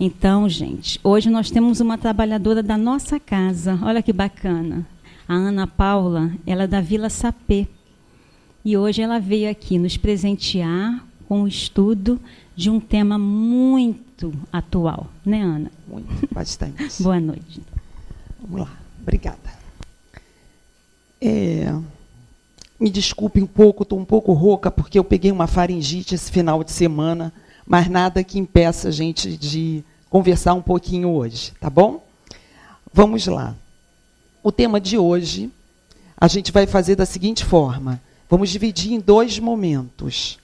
Então, gente, hoje nós temos uma trabalhadora da nossa casa. Olha que bacana. A Ana Paula, ela é da Vila Sapê. E hoje ela veio aqui nos presentear com o estudo de um tema muito atual. Né, Ana? Muito, bastante. Boa noite. Vamos lá. Obrigada. Me desculpe um pouco, estou um pouco rouca, porque eu peguei uma faringite esse final de semana, mas nada que impeça a gente de conversar um pouquinho hoje, tá bom? Vamos lá. O tema de hoje, a gente vai fazer da seguinte forma. Vamos dividir em 2 momentos.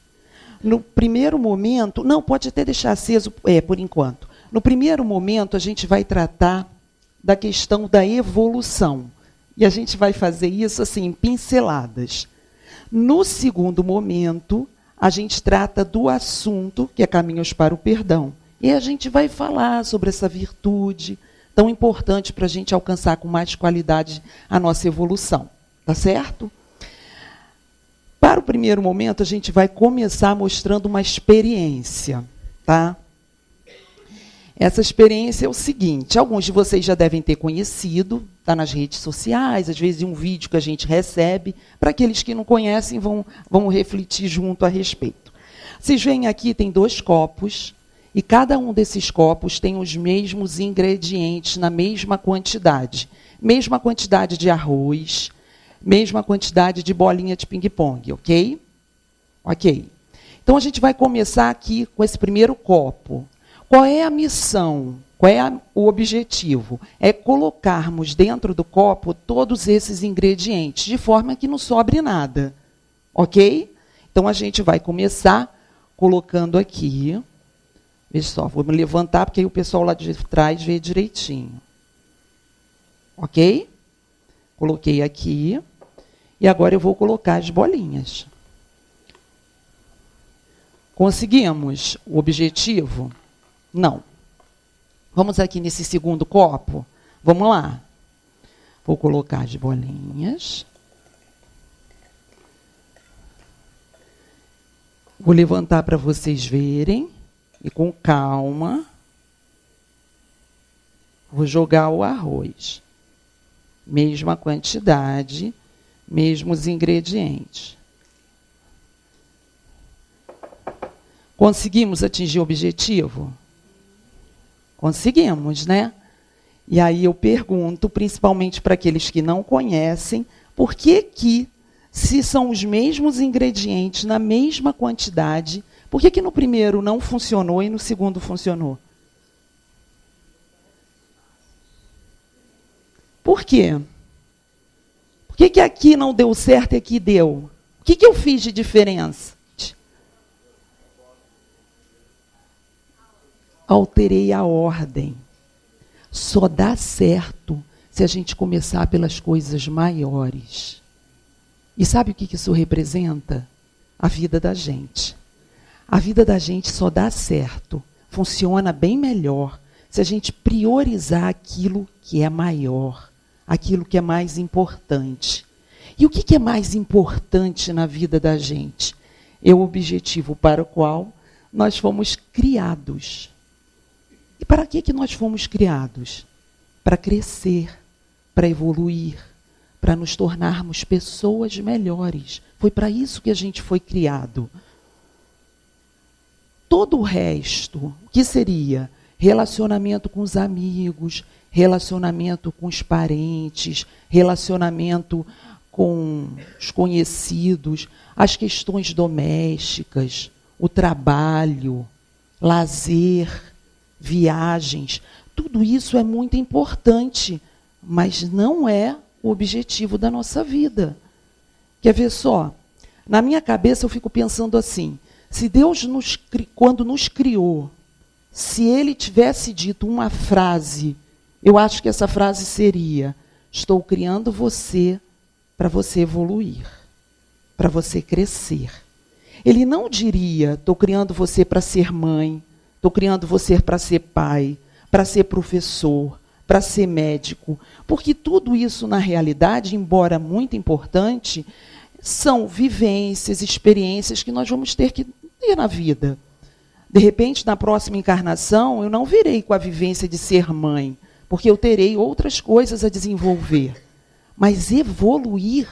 No primeiro momento, não, pode até deixar aceso, por enquanto. No primeiro momento, a gente vai tratar da questão da evolução. E a gente vai fazer isso assim, em pinceladas. No segundo momento, a gente trata do assunto, que é Caminhos para o Perdão. E a gente vai falar sobre essa virtude tão importante para a gente alcançar com mais qualidade a nossa evolução. Tá certo? Para o primeiro momento, a gente vai começar mostrando uma experiência. Tá? Essa experiência é o seguinte, alguns de vocês já devem ter conhecido, está nas redes sociais, às vezes em um vídeo que a gente recebe, para aqueles que não conhecem, vão refletir junto a respeito. Vocês veem aqui, tem 2 copos, e cada um desses copos tem os mesmos ingredientes na mesma quantidade. Mesma quantidade de arroz, mesma quantidade de bolinha de ping-pong, ok? Ok. Então, a gente vai começar aqui com esse primeiro copo. Qual é a missão? Qual é o objetivo? É colocarmos dentro do copo todos esses ingredientes, de forma que não sobre nada. Ok? Então, a gente vai começar colocando aqui. Veja só, vou me levantar, porque aí o pessoal lá de trás vê direitinho. Ok? Coloquei aqui. E agora eu vou colocar as bolinhas. Conseguimos o objetivo? Não. Vamos aqui nesse segundo copo? Vamos lá. Vou colocar as bolinhas. Vou levantar para vocês verem. E com calma. Vou jogar o arroz. Mesma quantidade, mesmos ingredientes. Conseguimos atingir o objetivo? Conseguimos, né? E aí eu pergunto, principalmente para aqueles que não conhecem, por que, se são os mesmos ingredientes, na mesma quantidade, por que no primeiro não funcionou e no segundo funcionou? Por quê? Por que aqui não deu certo e aqui deu? O que eu fiz de diferença? Alterei a ordem. Só dá certo se a gente começar pelas coisas maiores. E sabe o que isso representa? A vida da gente. A vida da gente só dá certo, funciona bem melhor, se a gente priorizar aquilo que é maior, aquilo que é mais importante. E o que é mais importante na vida da gente? É o objetivo para o qual nós fomos criados. E para que nós fomos criados? Para crescer, para evoluir, para nos tornarmos pessoas melhores. Foi para isso que a gente foi criado. Todo o resto, o que seria? Relacionamento com os amigos, relacionamento com os parentes, relacionamento com os conhecidos, as questões domésticas, o trabalho, lazer, viagens, tudo isso é muito importante, mas não é o objetivo da nossa vida. Quer ver só? Na minha cabeça eu fico pensando assim, se Deus, quando nos criou, se Ele tivesse dito uma frase, eu acho que essa frase seria: estou criando você para você evoluir, para você crescer. Ele não diria: estou criando você para ser mãe, estou criando você para ser pai, para ser professor, para ser médico. Porque tudo isso, na realidade, embora muito importante, são vivências, experiências que nós vamos ter que ter na vida. De repente, na próxima encarnação, eu não virei com a vivência de ser mãe, porque eu terei outras coisas a desenvolver. Mas evoluir,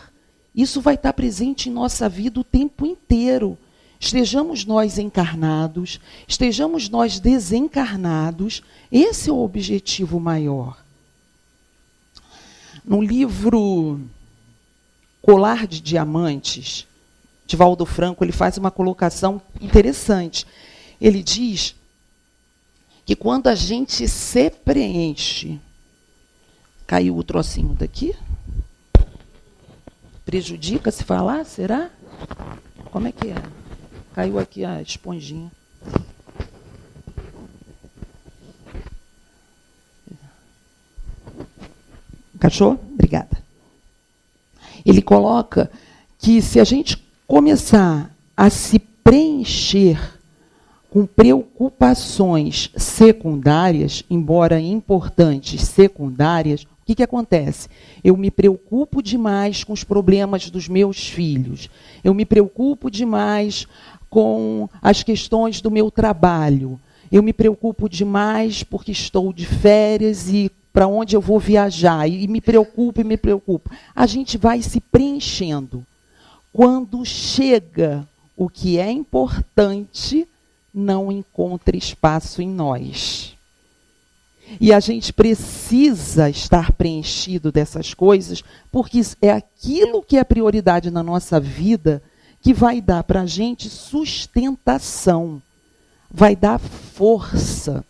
isso vai estar presente em nossa vida o tempo inteiro. Estejamos nós encarnados, estejamos nós desencarnados, esse é o objetivo maior. No livro Colar de Diamantes, Divaldo Franco, ele faz uma colocação interessante. Ele diz que quando a gente se preenche... Caiu o trocinho daqui? Prejudica se falar, será? Como é que é? Caiu aqui a esponjinha. Encaixou? Obrigada. Ele coloca que se a gente começar a se preencher com preocupações secundárias, embora importantes, secundárias, o que acontece? Eu me preocupo demais com os problemas dos meus filhos. Eu me preocupo demais com as questões do meu trabalho. Eu me preocupo demais porque estou de férias e para onde eu vou viajar. E me preocupo e me preocupo. A gente vai se preenchendo. Quando chega o que é importante, não encontra espaço em nós. E a gente precisa estar preenchido dessas coisas, porque é aquilo que é prioridade na nossa vida que vai dar para a gente sustentação, vai dar força.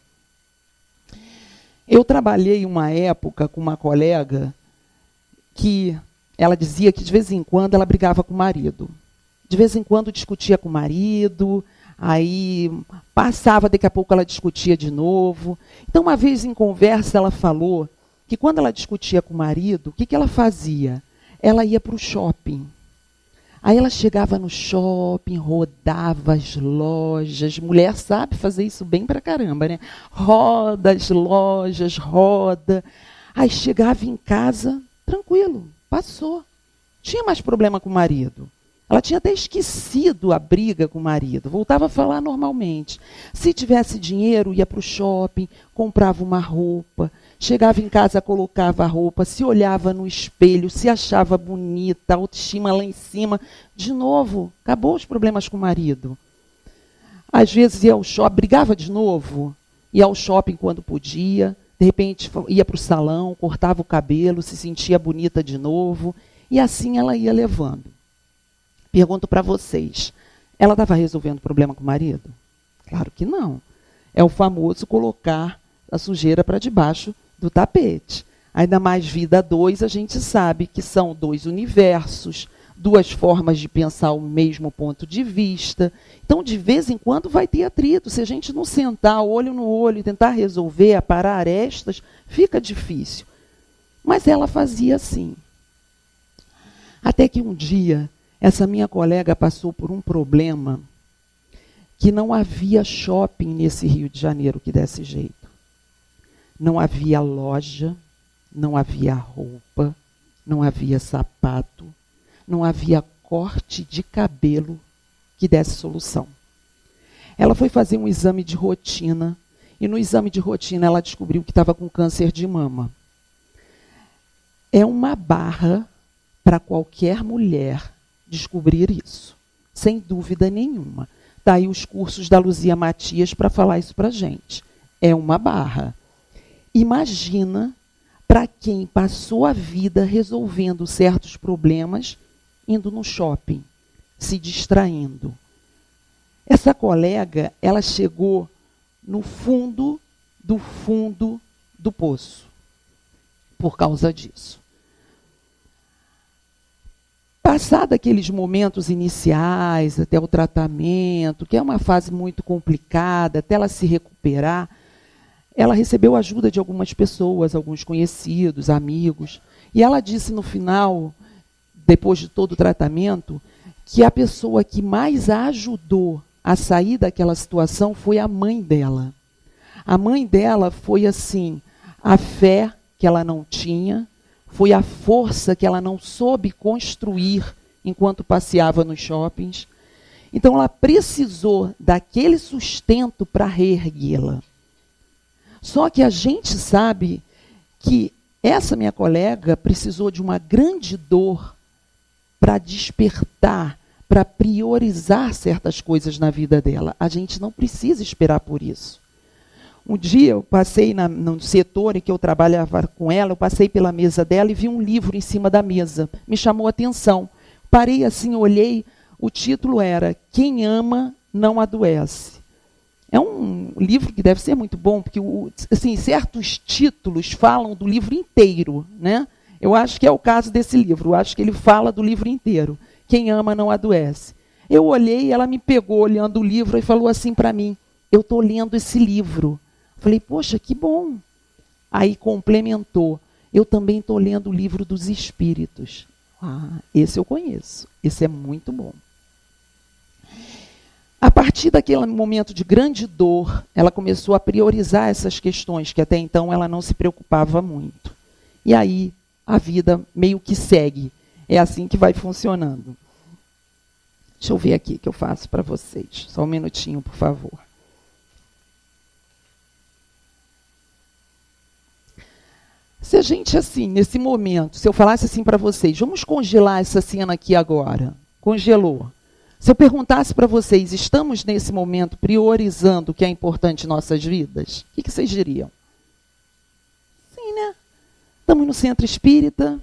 Eu trabalhei uma época com uma colega que ela dizia que de vez em quando ela brigava com o marido. De vez em quando discutia com o marido, aí passava, daqui a pouco ela discutia de novo. Então, uma vez em conversa, ela falou que quando ela discutia com o marido, o que ela fazia? Ela ia para o shopping. Aí ela chegava no shopping, rodava as lojas. Mulher sabe fazer isso bem pra caramba, né? Roda as lojas, roda. Aí chegava em casa, tranquilo, passou. Tinha mais problema com o marido. Ela tinha até esquecido a briga com o marido, voltava a falar normalmente. Se tivesse dinheiro, ia para o shopping, comprava uma roupa, chegava em casa, colocava a roupa, se olhava no espelho, se achava bonita, autoestima lá em cima. De novo, acabou os problemas com o marido. Às vezes ia ao shopping, brigava de novo, ia ao shopping quando podia, de repente ia para o salão, cortava o cabelo, se sentia bonita de novo, e assim ela ia levando. Pergunto para vocês, ela estava resolvendo o problema com o marido? Claro que não. É o famoso colocar a sujeira para debaixo do tapete. Ainda mais vida a dois, a gente sabe que são dois universos, duas formas de pensar o mesmo ponto de vista. Então, de vez em quando vai ter atrito. Se a gente não sentar olho no olho e tentar resolver, aparar arestas, fica difícil. Mas ela fazia assim. Até que um dia, essa minha colega passou por um problema que não havia shopping nesse Rio de Janeiro que desse jeito. Não havia loja, não havia roupa, não havia sapato, não havia corte de cabelo que desse solução. Ela foi fazer um exame de rotina e no exame de rotina ela descobriu que estava com câncer de mama. É uma barra para qualquer mulher descobrir isso, sem dúvida nenhuma. Está aí os cursos da Luzia Matias para falar isso para a gente. É uma barra. Imagina para quem passou a vida resolvendo certos problemas, indo no shopping, se distraindo. Essa colega, ela chegou no fundo do poço, por causa disso. Passado aqueles momentos iniciais, até o tratamento, que é uma fase muito complicada, até ela se recuperar, ela recebeu ajuda de algumas pessoas, alguns conhecidos, amigos. E ela disse no final, depois de todo o tratamento, que a pessoa que mais a ajudou a sair daquela situação foi a mãe dela. A mãe dela foi assim, a fé que ela não tinha, foi a força que ela não soube construir enquanto passeava nos shoppings. Então, ela precisou daquele sustento para reerguê-la. Só que a gente sabe que essa minha colega precisou de uma grande dor para despertar, para priorizar certas coisas na vida dela. A gente não precisa esperar por isso. Um dia eu passei no setor em que eu trabalhava com ela, eu passei pela mesa dela e vi um livro em cima da mesa. Me chamou a atenção. Parei assim, olhei, o título era Quem Ama Não Adoece. É um livro que deve ser muito bom, porque assim, certos títulos falam do livro inteiro, né? Eu acho que é o caso desse livro, eu acho que ele fala do livro inteiro. Quem ama não adoece. Eu olhei, ela me pegou olhando o livro e falou assim para mim, eu estou lendo esse livro. Falei, poxa, que bom. Aí complementou, eu também estou lendo o livro dos Espíritos. Ah, esse eu conheço, esse é muito bom. A partir daquele momento de grande dor, ela começou a priorizar essas questões, que até então ela não se preocupava muito. E aí, a vida meio que segue. É assim que vai funcionando. Deixa eu ver aqui o que eu faço para vocês. Só um minutinho, por favor. Se a gente, assim, nesse momento, se eu falasse assim para vocês, vamos congelar essa cena aqui agora. Congelou. Se eu perguntasse para vocês, estamos nesse momento priorizando o que é importante em nossas vidas? O que vocês diriam? Sim, né? Estamos no centro espírita,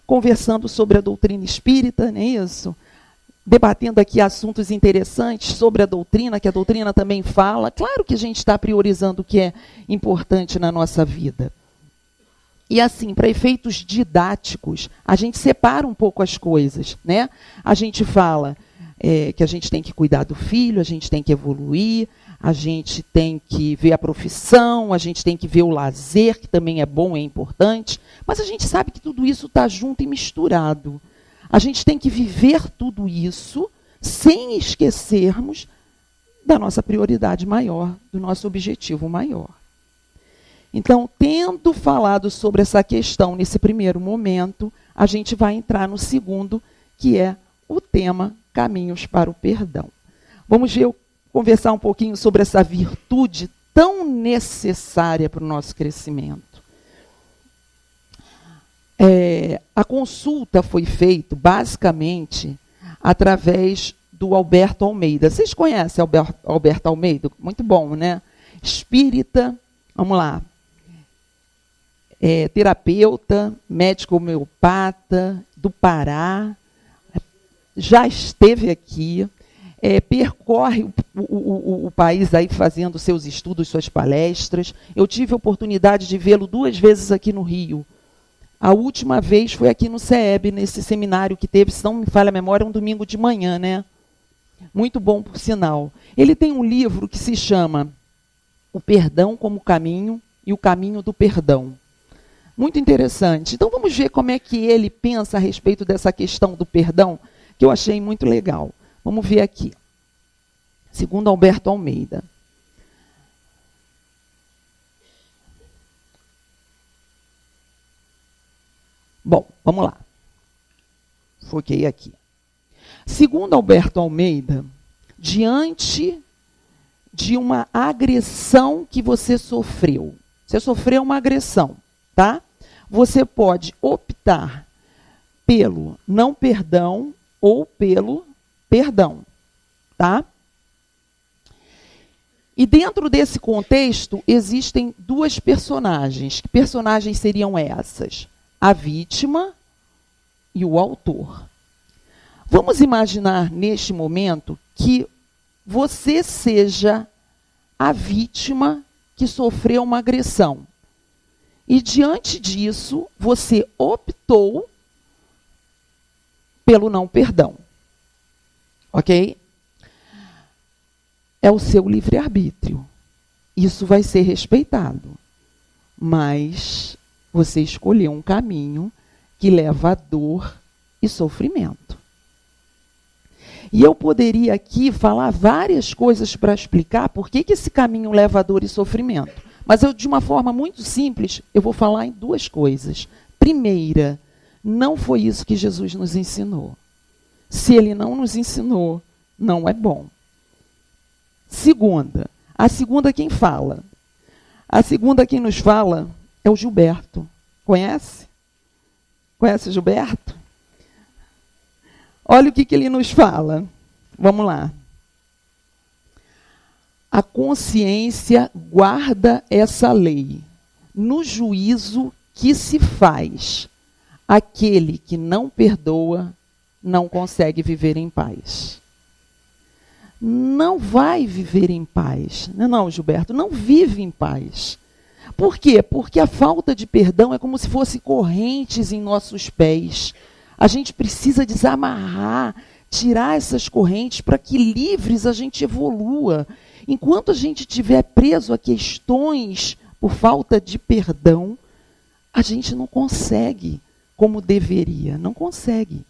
conversando sobre a doutrina espírita, não é isso? Debatendo aqui assuntos interessantes sobre a doutrina, que a doutrina também fala. Claro que a gente está priorizando o que é importante na nossa vida. E assim, para efeitos didáticos, a gente separa um pouco as coisas, né? A gente fala que a gente tem que cuidar do filho, a gente tem que evoluir, a gente tem que ver a profissão, a gente tem que ver o lazer, que também é bom, é importante, mas a gente sabe que tudo isso está junto e misturado. A gente tem que viver tudo isso sem esquecermos da nossa prioridade maior, do nosso objetivo maior. Então, tendo falado sobre essa questão nesse primeiro momento, a gente vai entrar no segundo, que é o tema Caminhos para o Perdão. Vamos conversar um pouquinho sobre essa virtude tão necessária para o nosso crescimento. A consulta foi feita, basicamente, através do Alberto Almeida. Vocês conhecem Alberto Almeida? Muito bom, né? Espírita, vamos lá. Terapeuta, médico homeopata, do Pará, já esteve aqui, percorre o país aí fazendo seus estudos, suas palestras. Eu tive a oportunidade de vê-lo 2 vezes aqui no Rio. A última vez foi aqui no CEB, nesse seminário que teve, se não me falha a memória, um domingo de manhã, né? Muito bom, por sinal. Ele tem um livro que se chama O Perdão como Caminho e o Caminho do Perdão. Muito interessante. Então, vamos ver como é que ele pensa a respeito dessa questão do perdão, que eu achei muito legal. Vamos ver aqui. Segundo Alberto Almeida. Bom, vamos lá. Foquei aqui. Segundo Alberto Almeida, diante de uma agressão que você sofreu uma agressão, tá? Você pode optar pelo não perdão ou pelo perdão, tá? E dentro desse contexto, existem 2 personagens. Que personagens seriam essas? A vítima e o autor. Vamos imaginar, neste momento, que você seja a vítima que sofreu uma agressão. E, diante disso, você optou pelo não perdão. Ok? É o seu livre-arbítrio. Isso vai ser respeitado. Mas você escolheu um caminho que leva a dor e sofrimento. E eu poderia aqui falar várias coisas para explicar por que esse caminho leva a dor e sofrimento. Mas eu, de uma forma muito simples, eu vou falar em 2 coisas. Primeira, não foi isso que Jesus nos ensinou. Se ele não nos ensinou, Não é bom. Segunda. A segunda quem fala? A segunda quem nos fala é o Gilberto. Conhece? Conhece o Gilberto? Olha o que ele nos fala. Vamos lá. A consciência guarda essa lei. No juízo que se faz, aquele que não perdoa não consegue viver em paz. Não vai viver em paz. Não, Gilberto, não vive em paz. Por quê? Porque a falta de perdão é como se fosse correntes em nossos pés. A gente precisa desamarrar, tirar essas correntes para que livres a gente evolua. Enquanto a gente estiver preso a questões por falta de perdão, a gente não consegue como deveria, não consegue.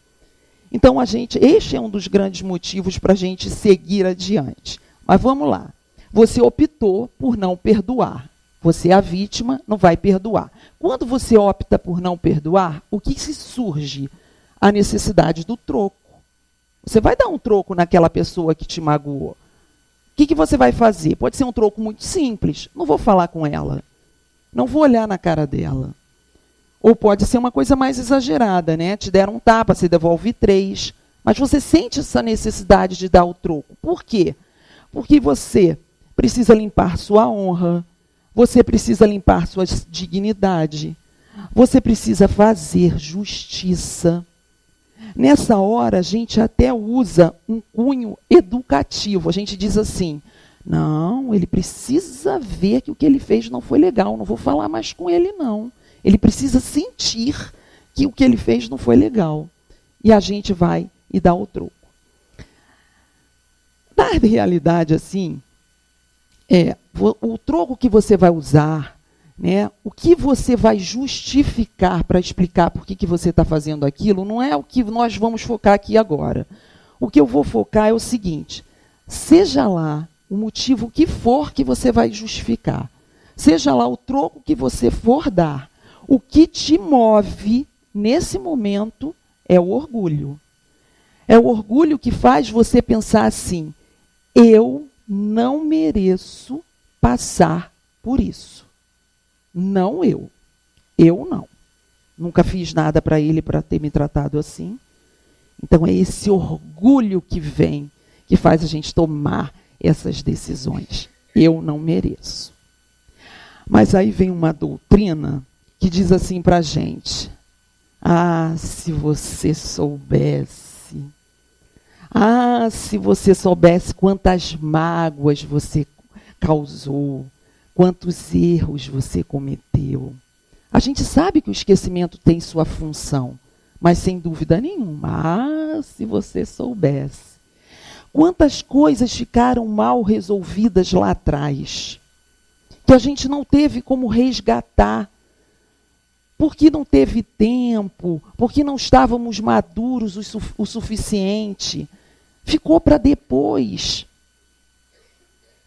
Então, este é um dos grandes motivos para a gente seguir adiante. Mas vamos lá. Você optou por não perdoar. Você é a vítima, não vai perdoar. Quando você opta por não perdoar, o que se surge? A necessidade do troco. Você vai dar um troco naquela pessoa que te magoou. O que você vai fazer? Pode ser um troco muito simples. Não vou falar com ela. Não vou olhar na cara dela. Ou pode ser uma coisa mais exagerada, né? Te deram um tapa, você devolve 3. Mas você sente essa necessidade de dar o troco. Por quê? Porque você precisa limpar sua honra, você precisa limpar sua dignidade, você precisa fazer justiça. Nessa hora, a gente até usa um cunho educativo. A gente diz assim, não, ele precisa ver que o que ele fez não foi legal, não vou falar mais com ele, não. Ele precisa sentir que o que ele fez não foi legal. E a gente vai e dá o troco. Na realidade, assim, o troco que você vai usar, né, o que você vai justificar para explicar por que você está fazendo aquilo, não é o que nós vamos focar aqui agora. O que eu vou focar é o seguinte, seja lá o motivo que for que você vai justificar, seja lá o troco que você for dar, o que te move nesse momento é o orgulho. É o orgulho que faz você pensar assim, eu não mereço passar por isso. Não eu. Eu não. Nunca fiz nada para ele para ter me tratado assim. Então é esse orgulho que vem, que faz a gente tomar essas decisões. Eu não mereço. Mas aí vem uma doutrina que diz assim para a gente, se você soubesse, se você soubesse quantas mágoas você causou, quantos erros você cometeu. A gente sabe que o esquecimento tem sua função, mas sem dúvida nenhuma, se você soubesse. Quantas coisas ficaram mal resolvidas lá atrás, que a gente não teve como resgatar, porque não teve tempo, porque não estávamos maduros o suficiente. Ficou para depois.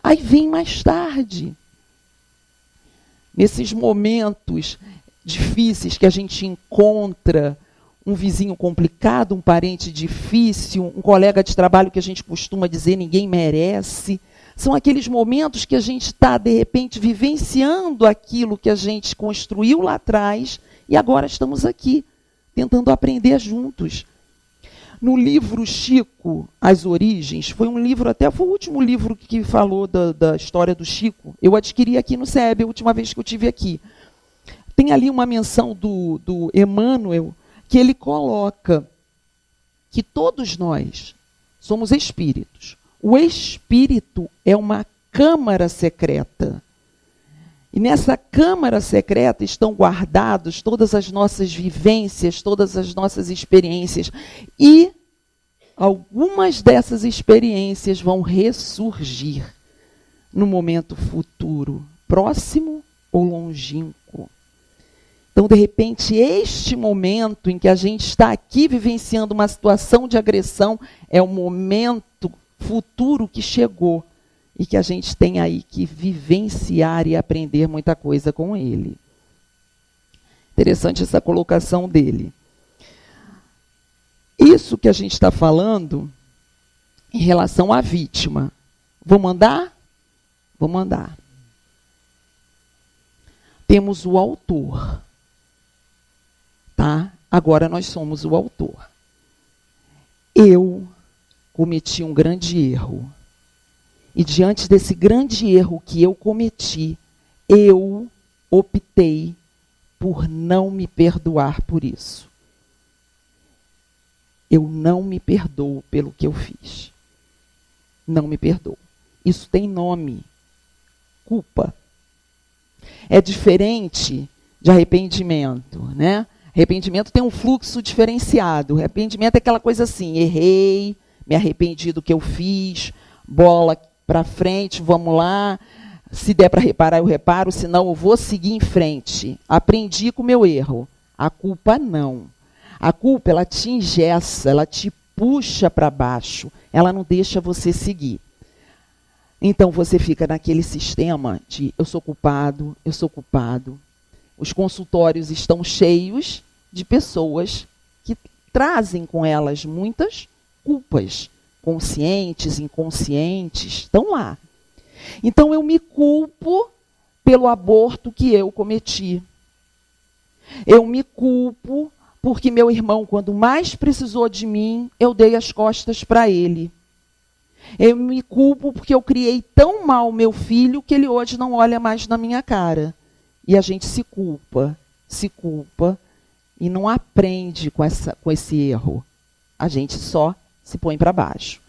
Aí vem mais tarde. Nesses momentos difíceis que a gente encontra um vizinho complicado, um parente difícil, um colega de trabalho que a gente costuma dizer ninguém merece. São aqueles momentos que a gente está, de repente, vivenciando aquilo que a gente construiu lá atrás e agora estamos aqui, tentando aprender juntos. No livro Chico, As Origens, foi um livro, até foi o último livro que falou da história do Chico. Eu adquiri aqui no SEB, a última vez que eu estive aqui. Tem ali uma menção do Emmanuel, que ele coloca que todos nós somos espíritos. O espírito é uma câmara secreta. E nessa câmara secreta estão guardados todas as nossas vivências, todas as nossas experiências. E algumas dessas experiências vão ressurgir no momento futuro, próximo ou longínquo. Então, de repente, este momento em que a gente está aqui vivenciando uma situação de agressão é o momento futuro que chegou e que a gente tem aí que vivenciar e aprender muita coisa com ele. Interessante essa colocação dele. Isso que a gente está falando em relação à vítima. Vou mandar? Vou mandar. Temos o autor. Tá? Agora nós somos o autor. Eu cometi um grande erro. E diante desse grande erro que eu cometi, eu optei por não me perdoar por isso. Eu não me perdoo pelo que eu fiz. Não me perdoo. Isso tem nome. Culpa. É diferente de arrependimento, né? Arrependimento tem um fluxo diferenciado. Arrependimento é aquela coisa assim, errei, me arrependi do que eu fiz, bola para frente, vamos lá. Se der para reparar, eu reparo, senão eu vou seguir em frente. Aprendi com o meu erro. A culpa não. A culpa, ela te engessa, ela te puxa para baixo, ela não deixa você seguir. Então você fica naquele sistema de eu sou culpado, eu sou culpado. Os consultórios estão cheios de pessoas que trazem com elas muitas culpas, conscientes, inconscientes, estão lá. Então eu me culpo pelo aborto que eu cometi. Eu me culpo porque meu irmão, quando mais precisou de mim, eu dei as costas para ele. Eu me culpo porque eu criei tão mal meu filho que ele hoje não olha mais na minha cara. E a gente se culpa e não aprende com esse erro. A gente só se põe para baixo.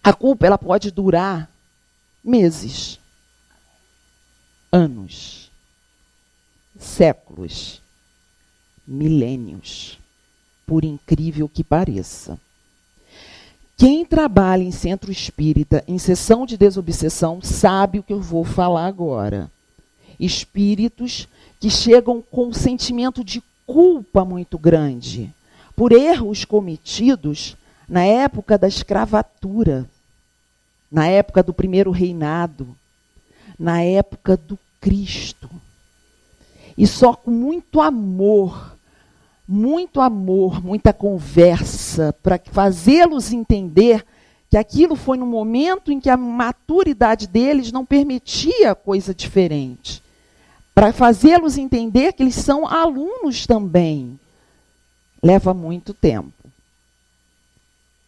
A culpa, ela pode durar meses, anos, séculos, milênios, por incrível que pareça. Quem trabalha em centro espírita, em sessão de desobsessão, sabe o que eu vou falar agora. Espíritos que chegam com um sentimento de culpa muito grande por erros cometidos na época da escravatura, na época do primeiro reinado, na época do Cristo. E só com muito amor, muita conversa, para fazê-los entender que aquilo foi no momento em que a maturidade deles não permitia coisa diferente. Para fazê-los entender que eles são alunos também. Leva muito tempo.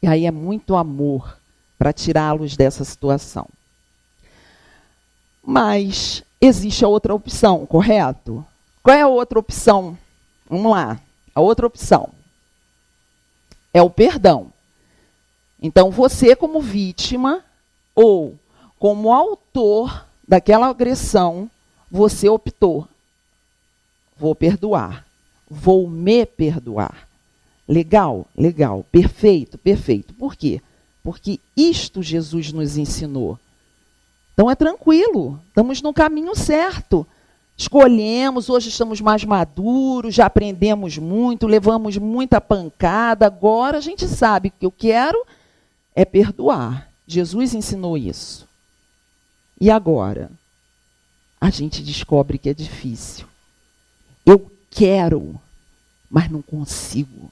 E aí é muito amor para tirá-los dessa situação. Mas existe a outra opção, correto? Qual é a outra opção? Vamos lá. A outra opção é o perdão. Então, você como vítima ou como autor daquela agressão, você optou. Vou perdoar. Vou me perdoar. Legal, legal. Perfeito, perfeito. Por quê? Porque isto Jesus nos ensinou. Então é tranquilo. Estamos no caminho certo. Escolhemos, hoje estamos mais maduros, já aprendemos muito, levamos muita pancada. Agora a gente sabe que eu quero é perdoar. Jesus ensinou isso. E agora? A gente descobre que é difícil. Eu quero, mas não consigo.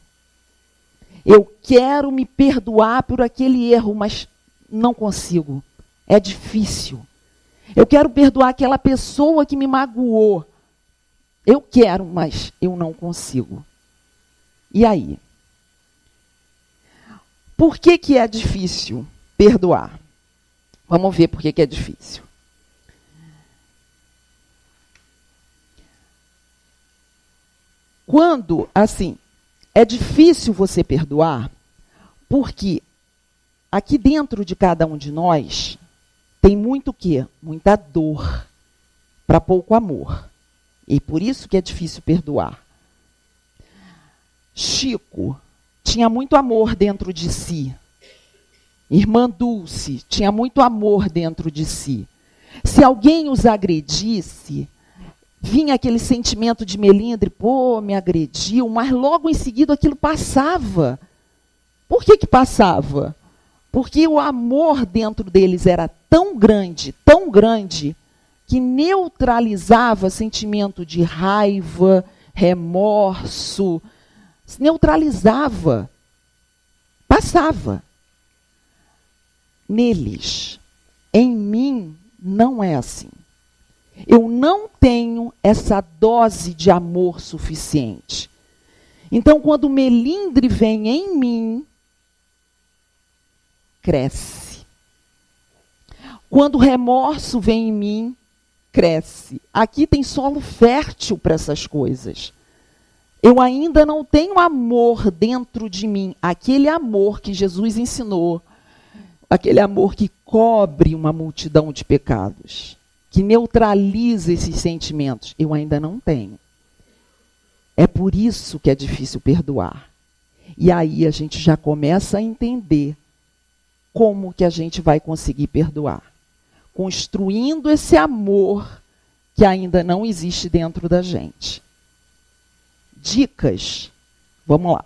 Eu quero me perdoar por aquele erro, mas não consigo. É difícil. Eu quero perdoar aquela pessoa que me magoou. Eu quero, mas eu não consigo. E aí? Por que é difícil perdoar? Vamos ver por que é difícil. Quando, assim, é difícil você perdoar, porque aqui dentro de cada um de nós tem muito o quê? Muita dor para pouco amor. E por isso que é difícil perdoar. Chico tinha muito amor dentro de si. Irmã Dulce tinha muito amor dentro de si. Se alguém os agredisse, vinha aquele sentimento de melindre, pô, me agrediu, mas logo em seguida aquilo passava. Por que passava? Porque o amor dentro deles era tão grande, que neutralizava sentimento de raiva, remorso, neutralizava, passava. neles. Em mim não é assim. Eu não tenho essa dose de amor suficiente. Então, quando o melindre vem em mim, cresce. Quando o remorso vem em mim, cresce. Aqui tem solo fértil para essas coisas. Eu ainda não tenho amor dentro de mim, aquele amor que Jesus ensinou, aquele amor que cobre uma multidão de pecados, que neutraliza esses sentimentos. Eu ainda não tenho. É por isso que é difícil perdoar. E aí a gente já começa a entender como que a gente vai conseguir perdoar. Construindo esse amor que ainda não existe dentro da gente. Dicas. Vamos lá.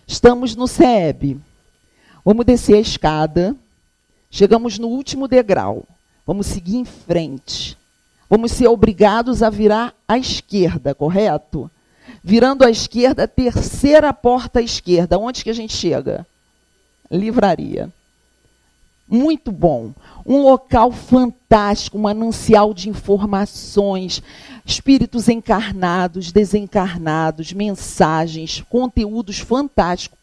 Estamos no CEB. Vamos descer a escada. Chegamos no último degrau. Vamos seguir em frente. Vamos ser obrigados a virar à esquerda, correto? Virando à esquerda, a terceira porta à esquerda. Onde que a gente chega? Livraria. Muito bom. Um local fantástico, um manancial de informações, espíritos encarnados, desencarnados, mensagens, conteúdos fantásticos.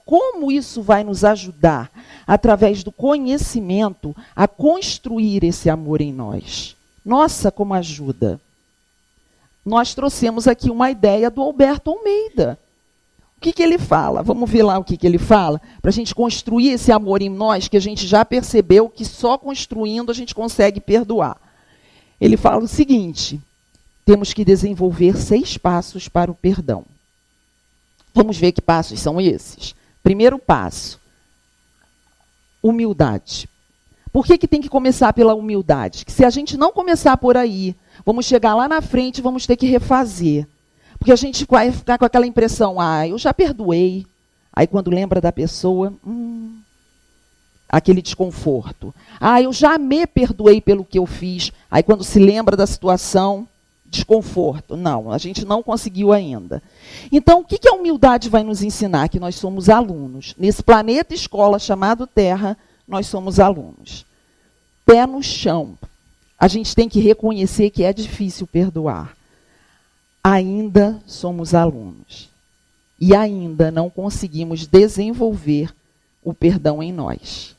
Como isso vai nos ajudar, através do conhecimento, a construir esse amor em nós? Nossa, como ajuda! Nós trouxemos aqui uma ideia do Alberto Almeida. O que ele fala? Vamos ver lá o que ele fala? Para a gente construir esse amor em nós, que a gente já percebeu que só construindo a gente consegue perdoar. Ele fala o seguinte: temos que desenvolver 6 passos para o perdão. Vamos ver que passos são esses. Primeiro passo, humildade. Por que tem que começar pela humildade? Que se a gente não começar por aí, vamos chegar lá na frente e vamos ter que refazer. Porque a gente vai ficar com aquela impressão, eu já perdoei. Aí quando lembra da pessoa, aquele desconforto. Eu já me perdoei pelo que eu fiz. Aí quando se lembra da situação, desconforto. Não, a gente não conseguiu ainda. Então, o que a humildade vai nos ensinar? Que nós somos alunos. Nesse planeta escola chamado Terra, nós somos alunos. Pé no chão. A gente tem que reconhecer que é difícil perdoar. Ainda somos alunos. E ainda não conseguimos desenvolver o perdão em nós.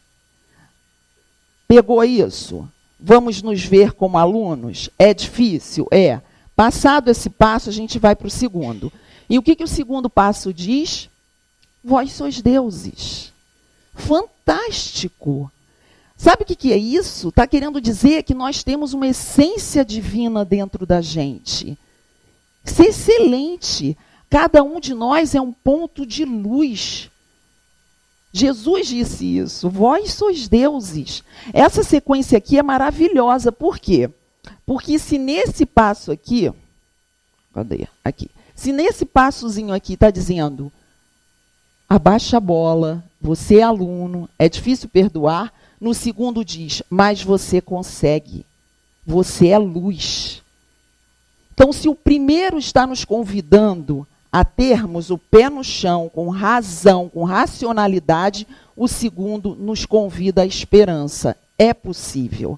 Pegou isso? Vamos nos ver como alunos? É difícil? É. Passado esse passo, a gente vai para o segundo. E o que o segundo passo diz? Vós sois deuses. Fantástico! Sabe o que é isso? Está querendo dizer que nós temos uma essência divina dentro da gente. Isso é excelente. Cada um de nós é um ponto de luz. Jesus disse isso. Vós sois deuses. Essa sequência aqui é maravilhosa. Por quê? Porque se nesse passo aqui... Cadê? Aqui. Se nesse passozinho aqui está dizendo... Abaixa a bola, você é aluno, é difícil perdoar. No segundo diz, mas você consegue. Você é luz. Então, se o primeiro está nos convidando a termos o pé no chão, com razão, com racionalidade, o segundo nos convida à esperança. É possível.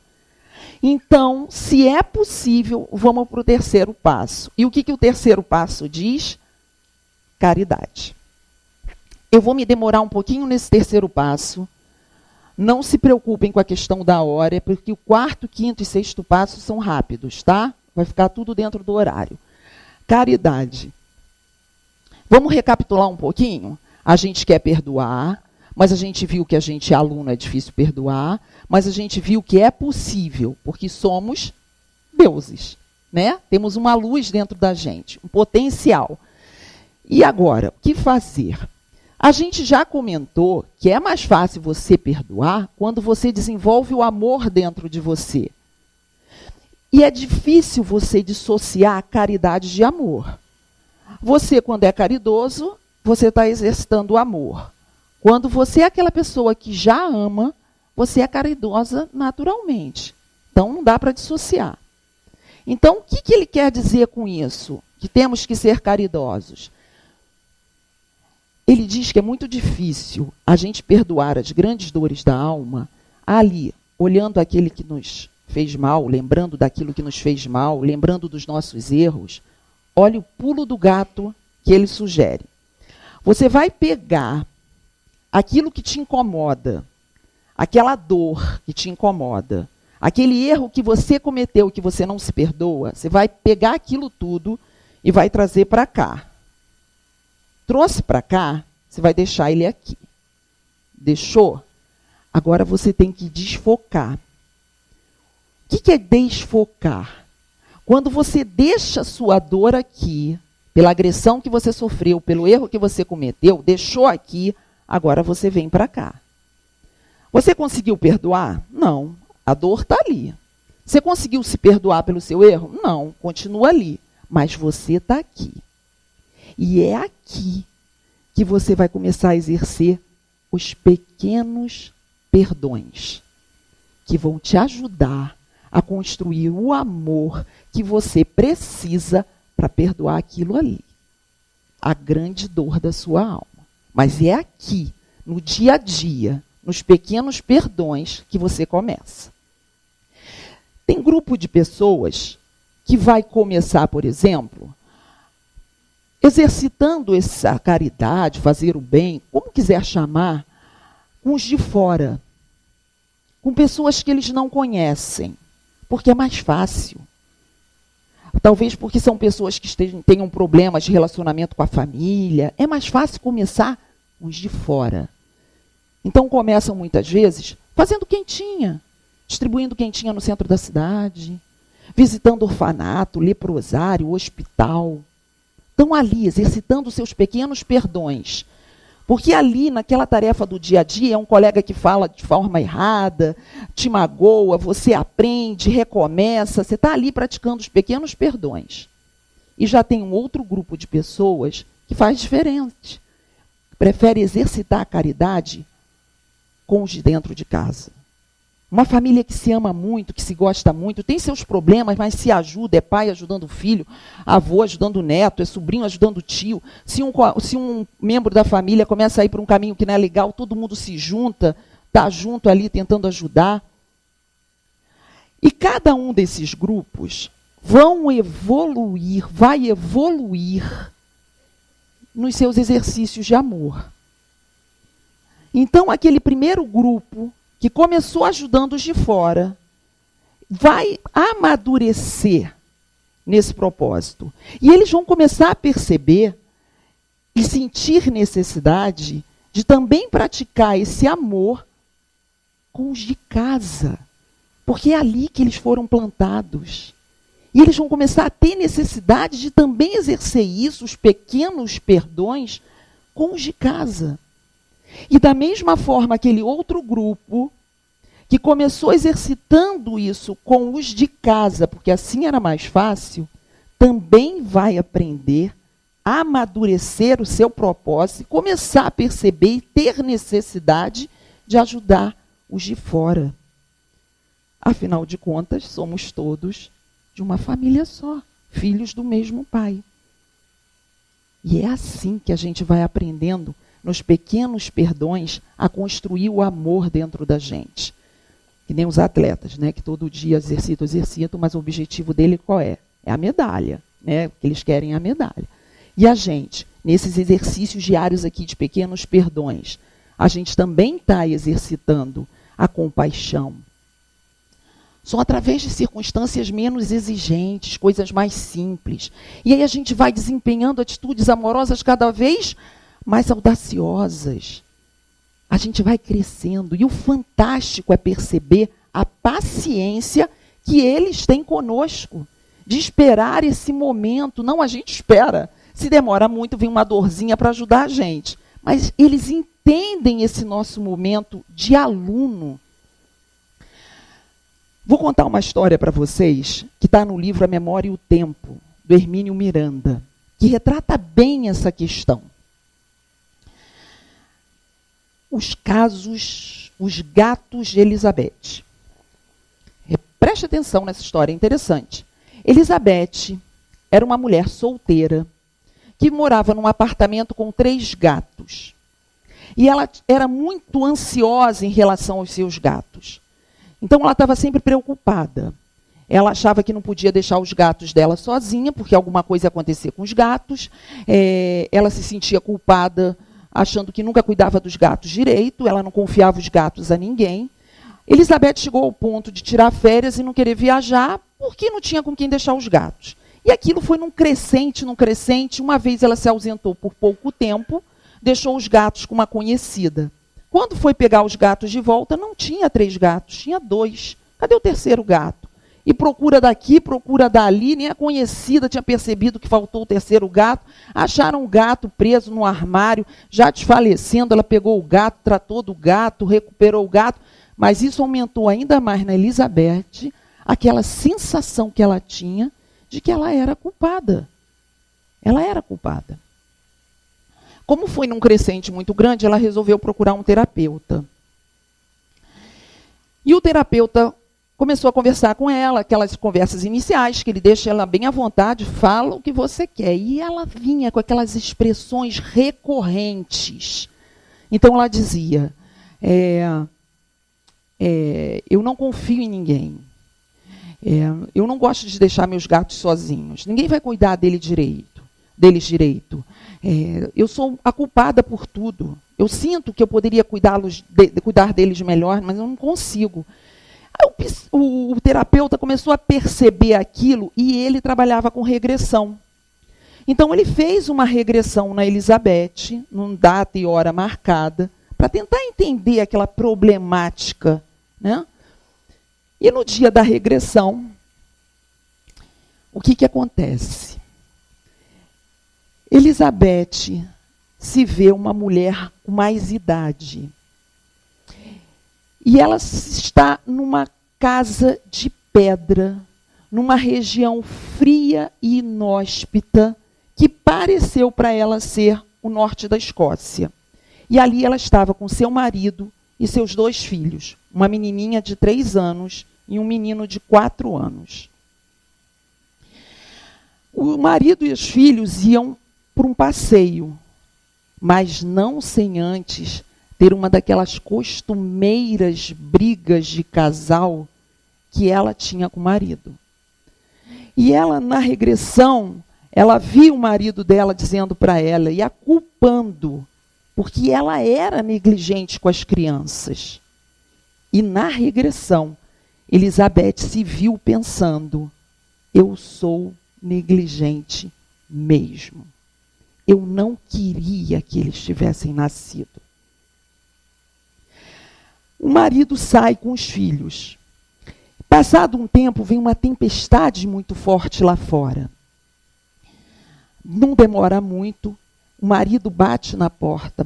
Então, se é possível, vamos para o terceiro passo. E o que o terceiro passo diz? Caridade. Eu vou me demorar um pouquinho nesse terceiro passo. Não se preocupem com a questão da hora, porque o quarto, quinto e sexto passo são rápidos, tá? Vai ficar tudo dentro do horário. Caridade. Vamos recapitular um pouquinho? A gente quer perdoar, mas a gente viu que a gente é aluno, é difícil perdoar, mas a gente viu que é possível, porque somos deuses, né? Temos uma luz dentro da gente, um potencial. E agora, o que fazer? A gente já comentou que é mais fácil você perdoar quando você desenvolve o amor dentro de você. E é difícil você dissociar a caridade de amor. Você, quando é caridoso, você está exercitando o amor. Quando você é aquela pessoa que já ama, você é caridosa naturalmente. Então, não dá para dissociar. Então, o que ele quer dizer com isso? Que temos que ser caridosos. Ele diz que é muito difícil a gente perdoar as grandes dores da alma ali, olhando aquele que nos fez mal, lembrando daquilo que nos fez mal, lembrando dos nossos erros, olha o pulo do gato que ele sugere. Você vai pegar aquilo que te incomoda, aquela dor que te incomoda, aquele erro que você cometeu, que você não se perdoa, você vai pegar aquilo tudo e vai trazer para cá. Trouxe para cá, você vai deixar ele aqui. Deixou? Agora você tem que desfocar. O que é desfocar? Quando você deixa a sua dor aqui, pela agressão que você sofreu, pelo erro que você cometeu, deixou aqui, agora você vem para cá. Você conseguiu perdoar? Não. A dor está ali. Você conseguiu se perdoar pelo seu erro? Não. Continua ali. Mas você está aqui. E é aqui que você vai começar a exercer os pequenos perdões, que vão te ajudar a construir o amor que você precisa para perdoar aquilo ali. A grande dor da sua alma. Mas é aqui, no dia a dia, nos pequenos perdões, que você começa. Tem grupo de pessoas que vai começar, por exemplo, exercitando essa caridade, fazer o bem, como quiser chamar, com os de fora, com pessoas que eles não conhecem, porque é mais fácil. Talvez porque são pessoas que tenham problemas de relacionamento com a família, é mais fácil começar com os de fora. Então começam muitas vezes fazendo quentinha, distribuindo quentinha no centro da cidade, visitando orfanato, leprosário, hospital. Estão ali, exercitando seus pequenos perdões. Porque ali, naquela tarefa do dia a dia, é um colega que fala de forma errada, te magoa, você aprende, recomeça, você está ali praticando os pequenos perdões. E já tem um outro grupo de pessoas que faz diferente. Prefere exercitar a caridade com os de dentro de casa. Uma família que se ama muito, que se gosta muito, tem seus problemas, mas se ajuda, é pai ajudando o filho, avô ajudando o neto, é sobrinho ajudando o tio. Se um membro da família começa a ir por um caminho que não é legal, todo mundo se junta, está junto ali tentando ajudar. E cada um desses grupos vai evoluir nos seus exercícios de amor. Então, aquele primeiro grupo que começou ajudando os de fora, vai amadurecer nesse propósito. E eles vão começar a perceber e sentir necessidade de também praticar esse amor com os de casa. Porque é ali que eles foram plantados. E eles vão começar a ter necessidade de também exercer isso, os pequenos perdões, com os de casa. E da mesma forma, aquele outro grupo que começou exercitando isso com os de casa, porque assim era mais fácil, também vai aprender a amadurecer o seu propósito e começar a perceber e ter necessidade de ajudar os de fora. Afinal de contas, somos todos de uma família só, filhos do mesmo pai. E é assim que a gente vai aprendendo, nos pequenos perdões, a construir o amor dentro da gente. Que nem os atletas, né? Que todo dia exercitam, mas o objetivo dele qual é? É a medalha, né? Porque eles querem a medalha. E a gente, nesses exercícios diários aqui de pequenos perdões, a gente também está exercitando a compaixão. São através de circunstâncias menos exigentes, coisas mais simples. E aí a gente vai desempenhando atitudes amorosas cada vez mais audaciosas. A gente vai crescendo. E o fantástico é perceber a paciência que eles têm conosco, de esperar esse momento. Não, a gente espera. Se demora muito, vem uma dorzinha para ajudar a gente. Mas eles entendem esse nosso momento de aluno. Vou contar uma história para vocês, que está no livro A Memória e o Tempo, do Hermínio Miranda, que retrata bem essa questão. Os gatos de Elizabeth. Preste atenção nessa história, é interessante. Elizabeth era uma mulher solteira que morava num apartamento com 3 gatos. E ela era muito ansiosa em relação aos seus gatos. Então, ela estava sempre preocupada. Ela achava que não podia deixar os gatos dela sozinha, porque alguma coisa ia acontecer com os gatos. Ela se sentia culpada, achando que nunca cuidava dos gatos direito. Ela não confiava os gatos a ninguém. Elizabeth chegou ao ponto de tirar férias e não querer viajar, porque não tinha com quem deixar os gatos. E aquilo foi num crescente. Uma vez ela se ausentou por pouco tempo, deixou os gatos com uma conhecida. Quando foi pegar os gatos de volta, não tinha 3 gatos, tinha 2. Cadê o terceiro gato? E procura daqui, procura dali, nem a conhecida tinha percebido que faltou o terceiro gato. Acharam o gato preso no armário, já desfalecendo. Ela pegou o gato, tratou do gato, recuperou o gato. Mas isso aumentou ainda mais na Elizabeth aquela sensação que ela tinha de que ela era culpada. Ela era culpada. Como foi num crescente muito grande, ela resolveu procurar um terapeuta. E o terapeuta começou a conversar com ela, aquelas conversas iniciais, que ele deixa ela bem à vontade, fala o que você quer. E ela vinha com aquelas expressões recorrentes. Então ela dizia, eu não confio em ninguém. Eu não gosto de deixar meus gatos sozinhos. Ninguém vai cuidar deles direito. Eu sou a culpada por tudo. Eu sinto que eu poderia cuidar deles melhor, mas eu não consigo. O terapeuta começou a perceber aquilo e ele trabalhava com regressão. Então, ele fez uma regressão na Elizabeth, numa data e hora marcada, para tentar entender aquela problemática, né? E no dia da regressão, o que acontece? Elizabeth se vê uma mulher com mais idade. E ela está numa casa de pedra, numa região fria e inóspita, que pareceu para ela ser o norte da Escócia. E ali ela estava com seu marido e seus 2 filhos, uma menininha de 3 anos e um menino de 4 anos. O marido e os filhos iam por um passeio, mas não sem antes ter uma daquelas costumeiras brigas de casal que ela tinha com o marido. E ela, na regressão, ela viu o marido dela dizendo para ela e a culpando, porque ela era negligente com as crianças. E na regressão, Elizabeth se viu pensando, eu sou negligente mesmo. Eu não queria que eles tivessem nascido. O marido sai com os filhos. Passado um tempo, vem uma tempestade muito forte lá fora. Não demora muito, o marido bate na porta,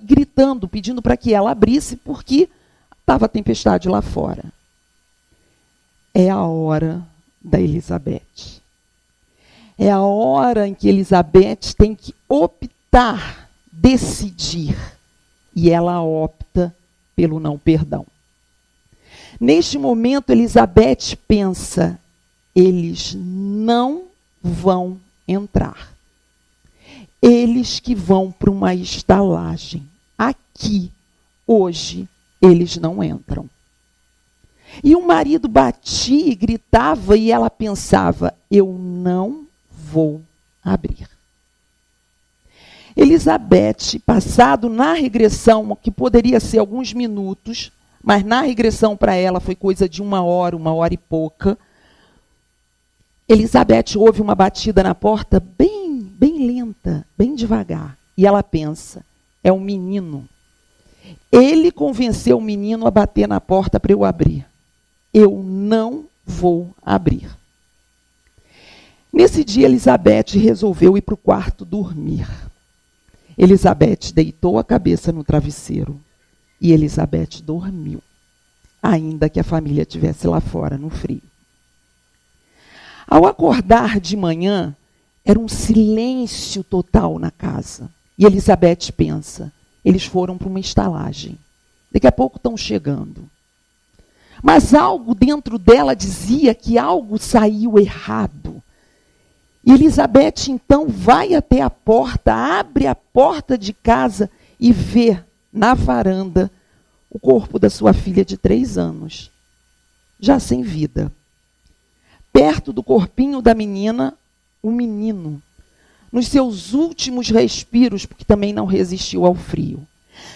gritando, pedindo para que ela abrisse, porque estava a tempestade lá fora. É a hora da Elizabeth. É a hora em que Elizabeth tem que optar, decidir. E ela opta pelo não perdão. Neste momento, Elizabeth pensa, eles não vão entrar. Eles que vão para uma estalagem. Aqui, hoje, eles não entram. E o marido batia e gritava e ela pensava, eu não vou abrir. Elizabeth, passado na regressão, que poderia ser alguns minutos, mas na regressão para ela foi coisa de 1 hora e pouca, Elizabeth ouve uma batida na porta bem lenta, bem devagar. E ela pensa, é um menino. Ele convenceu o menino a bater na porta para eu abrir. Eu não vou abrir. Nesse dia, Elizabeth resolveu ir para o quarto dormir. Elizabeth deitou a cabeça no travesseiro e Elizabeth dormiu, ainda que a família estivesse lá fora, no frio. Ao acordar de manhã, era um silêncio total na casa. E Elizabeth pensa, eles foram para uma estalagem. Daqui a pouco estão chegando. Mas algo dentro dela dizia que algo saiu errado. E Elizabeth, então, vai até a porta, abre a porta de casa e vê na varanda o corpo da sua filha de 3 anos, já sem vida. Perto do corpinho da menina, o menino, nos seus últimos respiros, porque também não resistiu ao frio.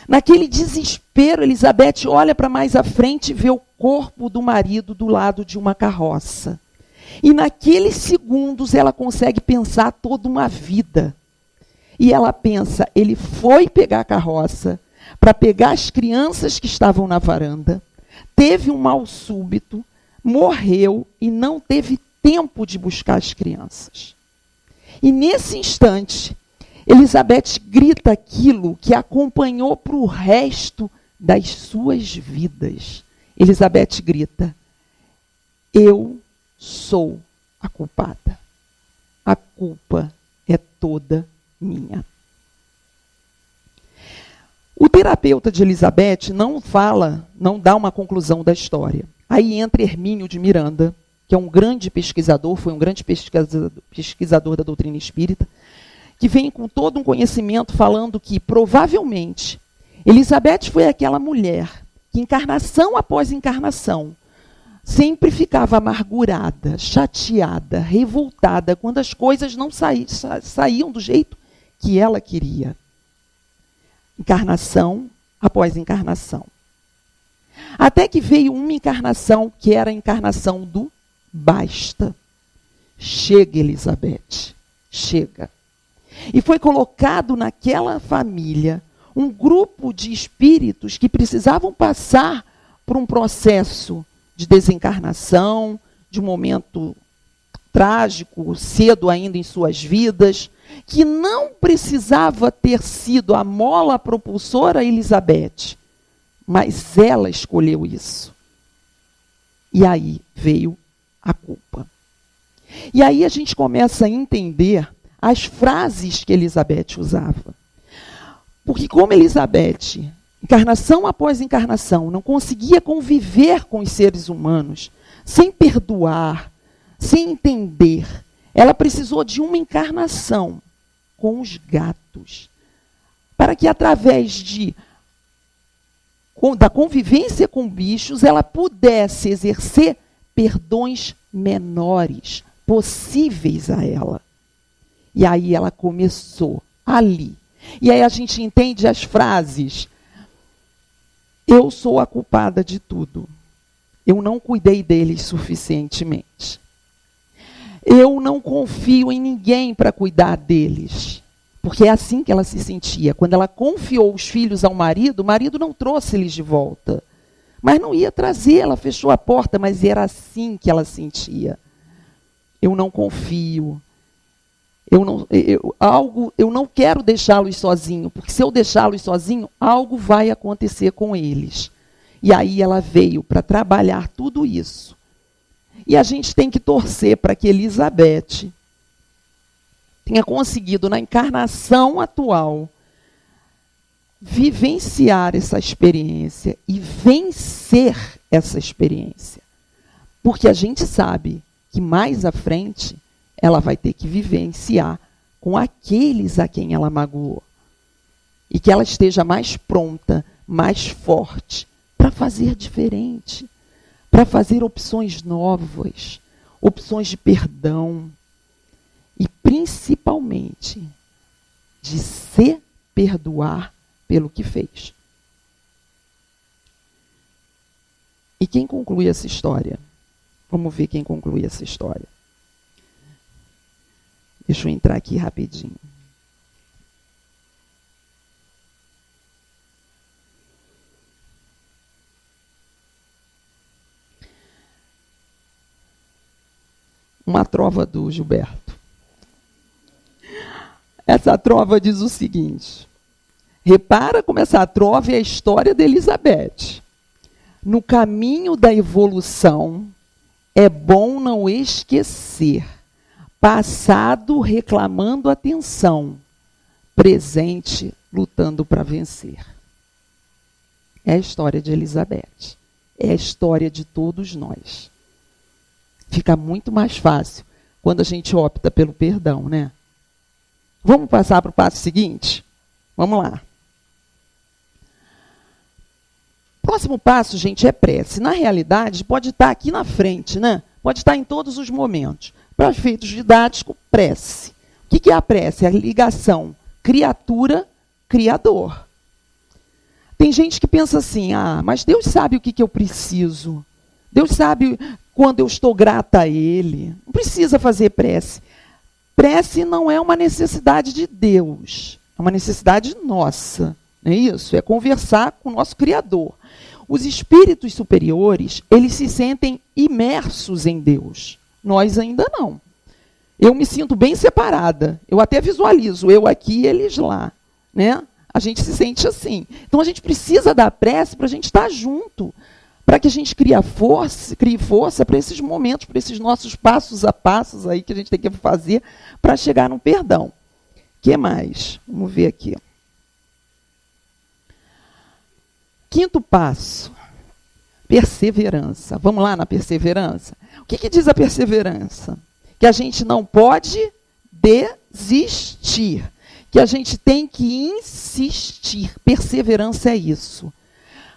Naquele desespero, Elizabeth olha para mais à frente e vê o corpo do marido do lado de uma carroça. E naqueles segundos ela consegue pensar toda uma vida. E ela pensa, ele foi pegar a carroça para pegar as crianças que estavam na varanda, teve um mal súbito, morreu e não teve tempo de buscar as crianças. E nesse instante, Elizabeth grita aquilo que acompanhou para o resto das suas vidas. Elizabeth grita, eu sou a culpada. A culpa é toda minha. O terapeuta de Elizabeth não dá uma conclusão da história. Aí entra Hermínio de Miranda, que é um grande pesquisador, foi um grande pesquisador da doutrina espírita, que vem com todo um conhecimento falando que, provavelmente, Elizabeth foi aquela mulher que, encarnação após encarnação, sempre ficava amargurada, chateada, revoltada, quando as coisas não saíam do jeito que ela queria. Encarnação após encarnação. Até que veio uma encarnação, que era a encarnação do basta. Chega, Elizabeth, chega. E foi colocado naquela família um grupo de espíritos que precisavam passar por um processo de desencarnação, de um momento trágico, cedo ainda em suas vidas, que não precisava ter sido a mola propulsora Elizabeth, mas ela escolheu isso. E aí veio a culpa. E aí a gente começa a entender as frases que Elizabeth usava. Porque como Elizabeth, encarnação após encarnação, não conseguia conviver com os seres humanos, sem perdoar, sem entender, ela precisou de uma encarnação com os gatos, para que através da convivência com bichos, ela pudesse exercer perdões menores, possíveis a ela. E aí ela começou ali. E aí a gente entende as frases. Eu sou a culpada de tudo. Eu não cuidei deles suficientemente. Eu não confio em ninguém para cuidar deles. Porque é assim que ela se sentia. Quando ela confiou os filhos ao marido, o marido não trouxe eles de volta. Mas não ia trazer, ela fechou a porta, mas era assim que ela sentia. Eu não confio. Eu não quero deixá-los sozinhos, porque se eu deixá-los sozinhos, algo vai acontecer com eles. E aí ela veio para trabalhar tudo isso. E a gente tem que torcer para que Elizabeth tenha conseguido, na encarnação atual, vivenciar essa experiência e vencer essa experiência. Porque a gente sabe que mais à frente ela vai ter que vivenciar com aqueles a quem ela magoou. E que ela esteja mais pronta, mais forte, para fazer diferente, para fazer opções novas, opções de perdão. E principalmente de se perdoar pelo que fez. E quem conclui essa história? Vamos ver quem conclui essa história. Deixa eu entrar aqui rapidinho. Uma trova do Gilberto. Essa trova diz o seguinte. Repara como essa trova é a história de Elizabeth. No caminho da evolução, é bom não esquecer. Passado reclamando atenção, presente lutando para vencer. É a história de Elizabeth. É a história de todos nós. Fica muito mais fácil quando a gente opta pelo perdão, né? Vamos passar para o passo seguinte? Vamos lá. Próximo passo, gente, é prece. Na realidade, pode estar aqui na frente, né? Pode estar em todos os momentos. Para efeitos didáticos, prece. O que é a prece? É a ligação criatura-criador. Tem gente que pensa assim, mas Deus sabe o que eu preciso. Deus sabe quando eu estou grata a Ele. Não precisa fazer prece. Prece não é uma necessidade de Deus. É uma necessidade nossa. Não é isso? É conversar com o nosso Criador. Os espíritos superiores, eles se sentem imersos em Deus. Nós ainda não. Eu me sinto bem separada. Eu até visualizo, eu aqui e eles lá. Né? A gente se sente assim. Então a gente precisa da prece para a gente estar junto. Para que a gente crie força para esses momentos, para esses nossos passos a passos aí que a gente tem que fazer para chegar no perdão. O que mais? Vamos ver aqui. Quinto passo, perseverança. Vamos lá na perseverança? O que diz a perseverança? Que a gente não pode desistir, que a gente tem que insistir. Perseverança é isso.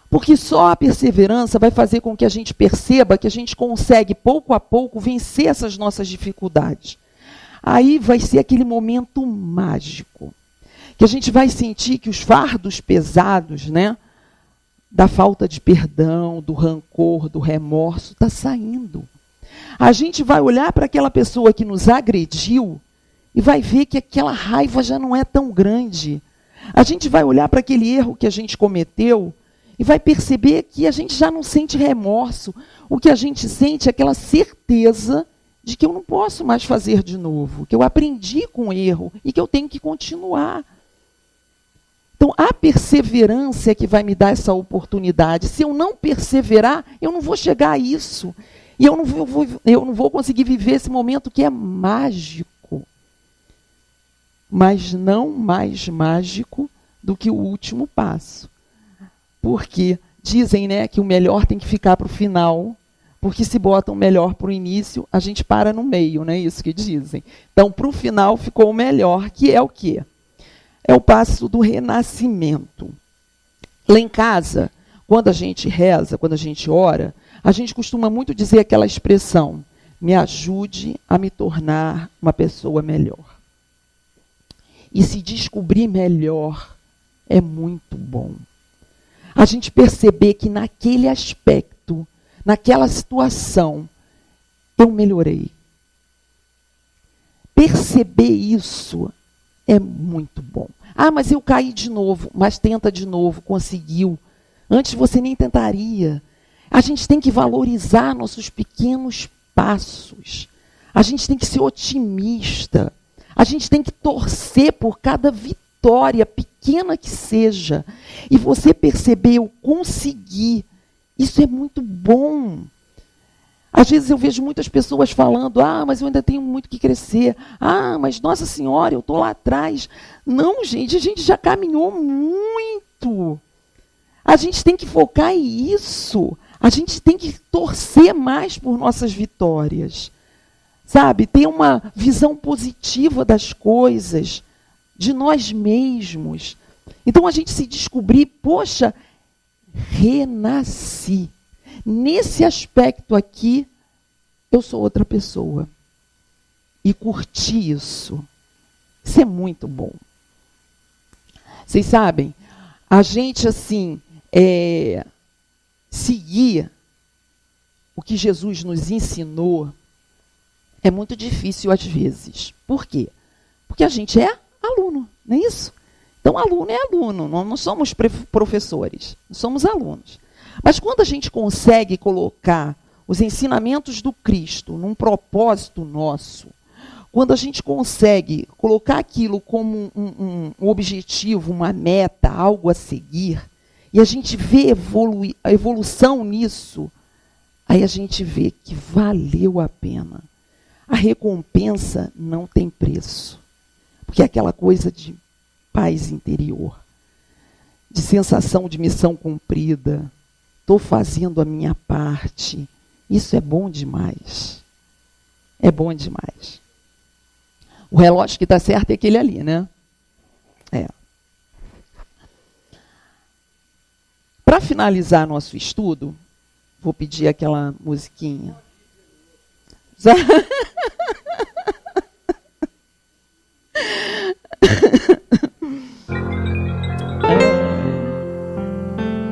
Porque só a perseverança vai fazer com que a gente perceba que a gente consegue, pouco a pouco, vencer essas nossas dificuldades. Aí vai ser aquele momento mágico, que a gente vai sentir que os fardos pesados, né, da falta de perdão, do rancor, do remorso, está saindo. A gente vai olhar para aquela pessoa que nos agrediu e vai ver que aquela raiva já não é tão grande. A gente vai olhar para aquele erro que a gente cometeu e vai perceber que a gente já não sente remorso. O que a gente sente é aquela certeza de que eu não posso mais fazer de novo, que eu aprendi com o erro e que eu tenho que continuar. Então, a perseverança é que vai me dar essa oportunidade. Se eu não perseverar, eu não vou chegar a isso. E eu não vou conseguir viver esse momento que é mágico. Mas não mais mágico do que o último passo. Porque dizem, né, que o melhor tem que ficar para o final, porque se botam o melhor para o início, a gente para no meio, não é isso que dizem. Então, para o final ficou o melhor, que é o quê? É o passo do renascimento. Lá em casa, quando a gente reza, quando a gente ora, a gente costuma muito dizer aquela expressão: me ajude a me tornar uma pessoa melhor. E se descobrir melhor é muito bom. A gente perceber que naquele aspecto, naquela situação, eu melhorei. Perceber isso é muito bom. Mas eu caí de novo. Mas tenta de novo, conseguiu. Antes você nem tentaria. A gente tem que valorizar nossos pequenos passos. A gente tem que ser otimista. A gente tem que torcer por cada vitória, pequena que seja. E você perceber, eu consegui. Isso é muito bom. Às vezes eu vejo muitas pessoas falando, mas eu ainda tenho muito que crescer. Mas Nossa Senhora, eu estou lá atrás. Não, gente, a gente já caminhou muito. A gente tem que focar em isso. A gente tem que torcer mais por nossas vitórias. Sabe, ter uma visão positiva das coisas, de nós mesmos. Então a gente se descobrir, poxa, renasci. Nesse aspecto aqui, eu sou outra pessoa. E curti isso. Isso é muito bom. Vocês sabem, a gente, assim, seguir o que Jesus nos ensinou é muito difícil às vezes. Por quê? Porque a gente é aluno, não é isso? Então, aluno é aluno, não somos professores, somos alunos. Mas quando a gente consegue colocar os ensinamentos do Cristo num propósito nosso, quando a gente consegue colocar aquilo como um objetivo, uma meta, algo a seguir, e a gente vê a evolução nisso, aí a gente vê que valeu a pena. A recompensa não tem preço. Porque é aquela coisa de paz interior, de sensação de missão cumprida. Estou fazendo a minha parte. Isso é bom demais. É bom demais. O relógio que está certo é aquele ali, né? para finalizar nosso estudo, vou pedir aquela musiquinha.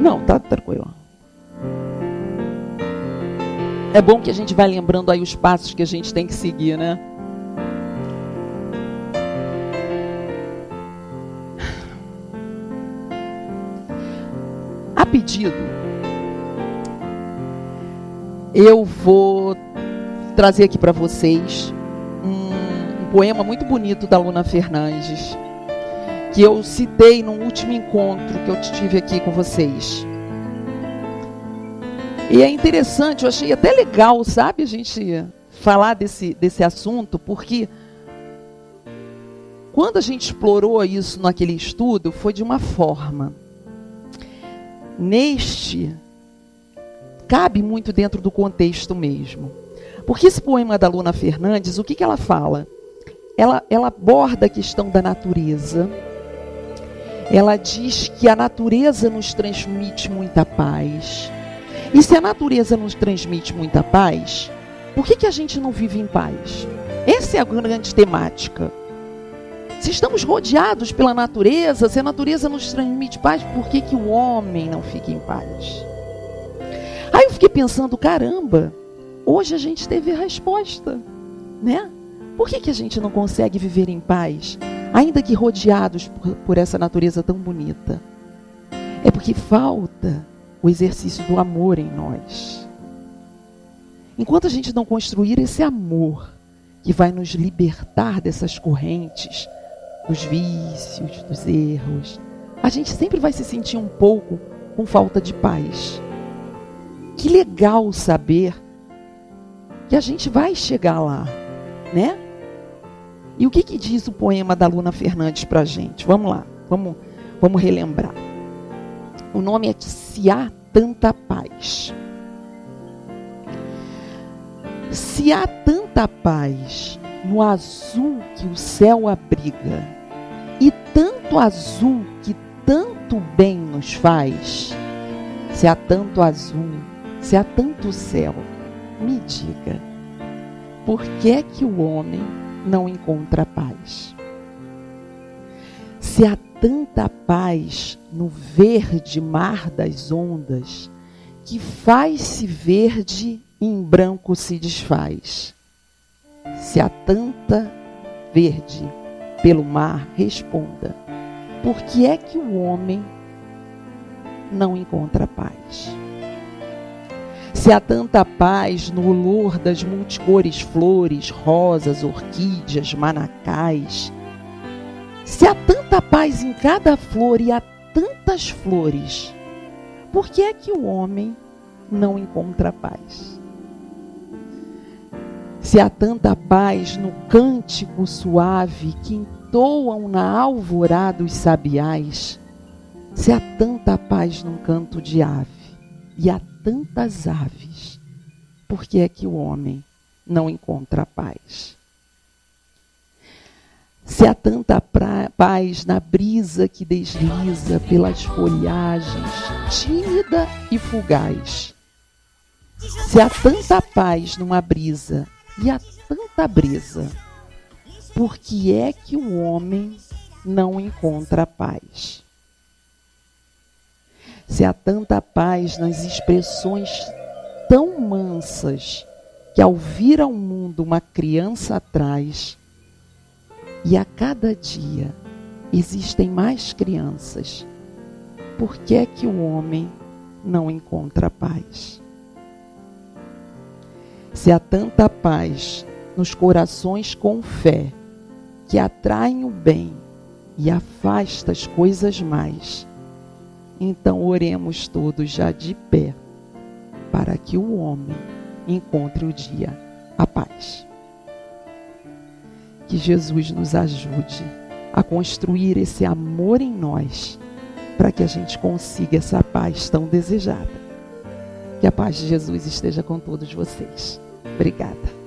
Não, tá tranquilo. É bom que a gente vai lembrando aí os passos que a gente tem que seguir, né? A pedido, eu vou trazer aqui para vocês um poema muito bonito da Luna Fernandes, que eu citei no último encontro que eu tive aqui com vocês. E é interessante, eu achei até legal, sabe, a gente falar desse assunto, porque quando a gente explorou isso naquele estudo, foi de uma forma. Neste, cabe muito dentro do contexto mesmo. Porque esse poema da Luna Fernandes, o que ela fala? Ela aborda a questão da natureza. Ela diz que a natureza nos transmite muita paz. E se a natureza nos transmite muita paz, por que a gente não vive em paz? Essa é a grande temática. Se estamos rodeados pela natureza, se a natureza nos transmite paz, por que o homem não fica em paz? Aí eu fiquei pensando, caramba, hoje a gente teve a resposta, né? Por que a gente não consegue viver em paz, ainda que rodeados por essa natureza tão bonita? É porque falta o exercício do amor em nós. Enquanto a gente não construir esse amor que vai nos libertar dessas correntes, dos vícios, dos erros, a gente sempre vai se sentir um pouco com falta de paz. Que legal saber que a gente vai chegar lá, né? E o que diz o poema da Luna Fernandes para a gente? Vamos lá, vamos relembrar. O nome é Se Há Tanta Paz. Se há tanta paz no azul que o céu abriga, e tanto azul que tanto bem nos faz, se há tanto azul, se há tanto céu, me diga, por que é que o homem não encontra paz? Se há tanta paz no verde mar das ondas, que faz-se verde e em branco se desfaz. Se há tanta verde pelo mar, responda, por que é que o homem não encontra paz? Se há tanta paz no olor das multicores flores, rosas, orquídeas, manacais, se há tanta paz em cada flor e há tantas flores, por que é que o homem não encontra paz? Se há tanta paz no cântico suave que entoam na alvorada os sabiás, se há tanta paz num canto de ave e há tantas aves, por que é que o homem não encontra paz? Se há tanta paz na brisa que desliza pelas folhagens, tímida e fugaz, se há tanta paz numa brisa e há tanta brisa, por que é que o homem não encontra paz? Se há tanta paz nas expressões tão mansas que ao vir ao mundo uma criança traz, e a cada dia existem mais crianças, por que é que o homem não encontra paz? Se há tanta paz nos corações com fé, que atraem o bem e afasta as coisas mais, então oremos todos já de pé, para que o homem encontre o dia a paz. Que Jesus nos ajude a construir esse amor em nós, para que a gente consiga essa paz tão desejada. Que a paz de Jesus esteja com todos vocês. Obrigada.